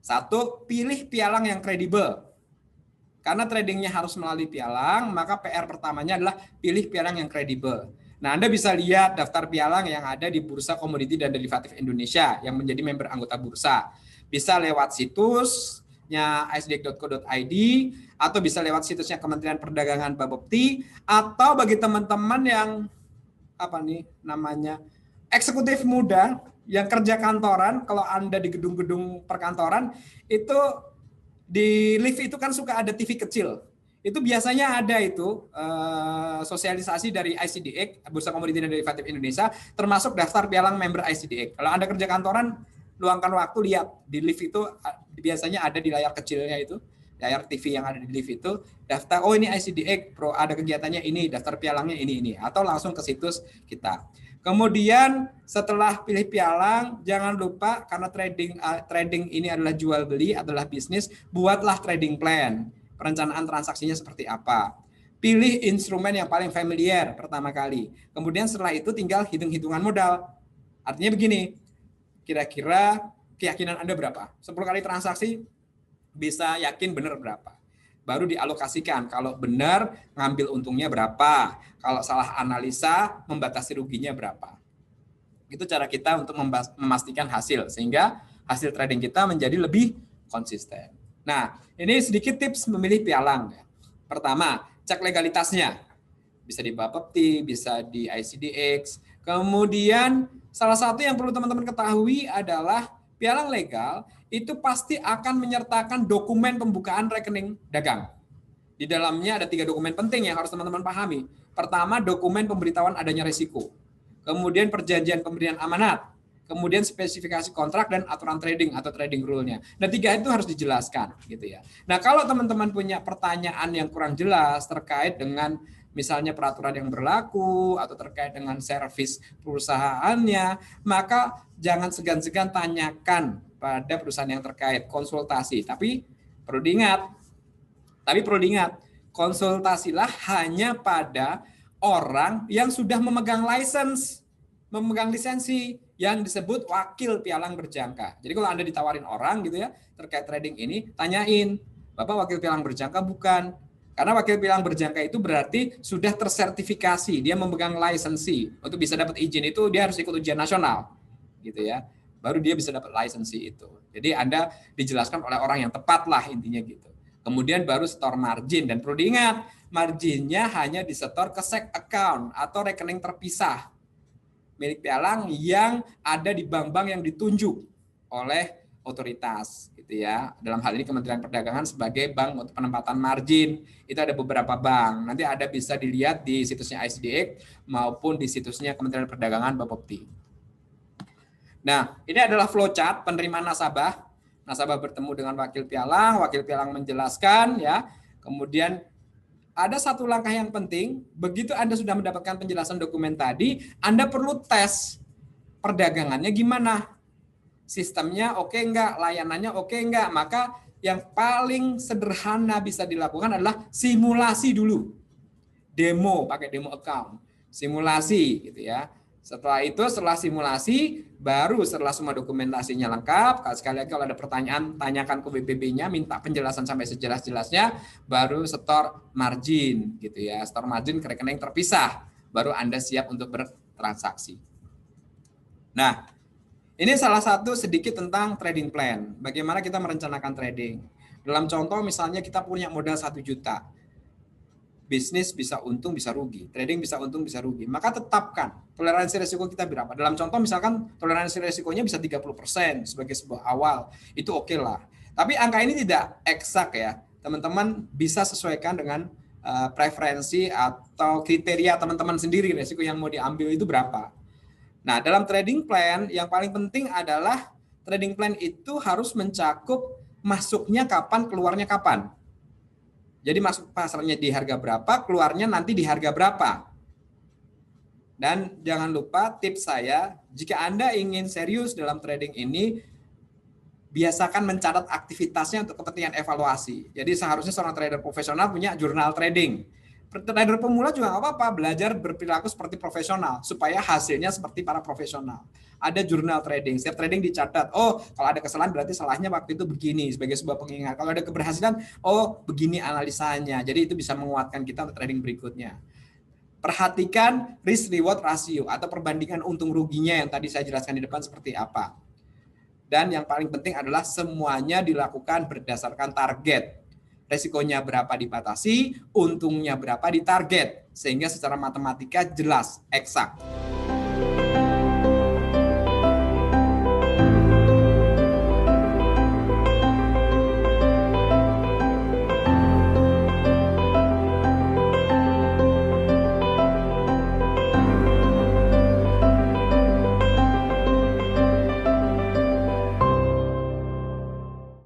Satu, pilih pialang yang kredibel. Karena tradingnya harus melalui pialang, maka PR pertamanya adalah pilih pialang yang kredibel. Nah, Anda bisa lihat daftar pialang yang ada di Bursa Komoditi dan Derivatif Indonesia yang menjadi member anggota bursa. Bisa lewat situsnya isdx.co.id atau bisa lewat situsnya Kementerian Perdagangan Bapepti, atau bagi teman-teman yang eksekutif muda yang kerja kantoran, kalau Anda di gedung-gedung perkantoran itu di lift itu kan suka ada TV kecil. Itu biasanya ada itu sosialisasi dari ICDX, Bursa Komoditi dan Derivatif Indonesia, termasuk daftar pialang member ICDX. Kalau Anda kerja kantoran, luangkan waktu lihat di lift itu biasanya ada di layar kecilnya itu, layar TV yang ada di lift itu, daftar, oh ini ICDX, Pro ada kegiatannya ini, daftar pialangnya ini, atau langsung ke situs kita. Kemudian setelah pilih pialang, jangan lupa karena trading ini adalah jual beli, adalah bisnis, buatlah trading plan. Perencanaan transaksinya seperti apa. Pilih instrumen yang paling familiar pertama kali. Kemudian setelah itu tinggal hitung-hitungan modal. Artinya begini, kira-kira keyakinan Anda berapa? 10 kali transaksi bisa yakin benar berapa? Baru dialokasikan. Kalau benar, ngambil untungnya berapa. Kalau salah analisa, membatasi ruginya berapa. Itu cara kita untuk memastikan hasil, sehingga hasil trading kita menjadi lebih konsisten. Nah, ini sedikit tips memilih pialang. Pertama, cek legalitasnya. Bisa di Bapepti, bisa di ICDX. Kemudian, salah satu yang perlu teman-teman ketahui adalah pialang legal itu pasti akan menyertakan dokumen pembukaan rekening dagang. Di dalamnya ada 3 dokumen penting yang harus teman-teman pahami. Pertama, dokumen pemberitahuan adanya risiko. Kemudian perjanjian pemberian amanat. Kemudian spesifikasi kontrak dan aturan trading atau trading rule-nya. Nah, 3 itu harus dijelaskan gitu ya. Nah, kalau teman-teman punya pertanyaan yang kurang jelas terkait dengan misalnya peraturan yang berlaku atau terkait dengan servis perusahaannya, maka jangan segan-segan tanyakan pada perusahaan yang terkait, konsultasi. Tapi perlu diingat, konsultasilah hanya pada orang yang sudah memegang lisensi yang disebut wakil pialang berjangka. Jadi kalau Anda ditawarin orang gitu ya terkait trading ini, tanyain, Bapak wakil pialang berjangka bukan? Karena wakil pialang berjangka itu berarti sudah tersertifikasi, dia memegang lisensi. Untuk bisa dapat izin itu dia harus ikut ujian nasional, gitu ya. Baru dia bisa dapat lisensi itu. Jadi Anda dijelaskan oleh orang yang tepat lah intinya gitu. Kemudian baru setor margin, dan perlu diingat, marginnya hanya disetor ke SEC account atau rekening terpisah milik pialang yang ada di bank-bank yang ditunjuk oleh otoritas gitu ya. Dalam hal ini Kementerian Perdagangan sebagai bank untuk penempatan margin. Itu ada beberapa bank. Nanti ada bisa dilihat di situsnya ICDX maupun di situsnya Kementerian Perdagangan Bapepti. Nah, ini adalah flowchart penerimaan nasabah. Nasabah bertemu dengan wakil pialang menjelaskan ya. Kemudian ada satu langkah yang penting, begitu Anda sudah mendapatkan penjelasan dokumen tadi, Anda perlu tes perdagangannya gimana. Sistemnya oke enggak, layanannya oke enggak. Maka yang paling sederhana bisa dilakukan adalah simulasi dulu. Demo, pakai demo account. Simulasi gitu ya. Setelah simulasi, baru setelah semua dokumentasinya lengkap, sekali lagi kalau ada pertanyaan, tanyakan ke BPB-nya, minta penjelasan sampai sejelas-jelasnya, baru setor margin gitu ya, setor margin ke rekening terpisah, baru Anda siap untuk bertransaksi. Nah, ini salah satu sedikit tentang trading plan, bagaimana kita merencanakan trading. Dalam contoh misalnya kita punya modal 1 juta, bisnis bisa untung bisa rugi, trading bisa untung bisa rugi, maka tetapkan toleransi risiko kita berapa. Dalam contoh misalkan toleransi risikonya bisa 30% sebagai sebuah awal, itu oke lah. Tapi angka ini tidak eksak ya, teman-teman bisa sesuaikan dengan preferensi atau kriteria teman-teman sendiri, risiko yang mau diambil itu berapa. Nah, dalam trading plan yang paling penting adalah trading plan itu harus mencakup masuknya kapan, keluarnya kapan. Jadi masuk pasarnya di harga berapa, keluarnya nanti di harga berapa. Dan jangan lupa tips saya, jika Anda ingin serius dalam trading ini, biasakan mencatat aktivitasnya untuk kepentingan evaluasi. Jadi seharusnya seorang trader profesional punya jurnal trading. Trader pemula juga nggak apa-apa, belajar berperilaku seperti profesional supaya hasilnya seperti para profesional. Ada jurnal trading, setiap trading dicatat. Oh, kalau ada kesalahan berarti salahnya waktu itu begini sebagai sebuah pengingat. Kalau ada keberhasilan, oh begini analisanya. Jadi itu bisa menguatkan kita untuk trading berikutnya. Perhatikan risk reward ratio atau perbandingan untung ruginya yang tadi saya jelaskan di depan seperti apa. Dan yang paling penting adalah semuanya dilakukan berdasarkan target. Resikonya berapa dibatasi, untungnya berapa ditarget, sehingga secara matematika jelas, eksak.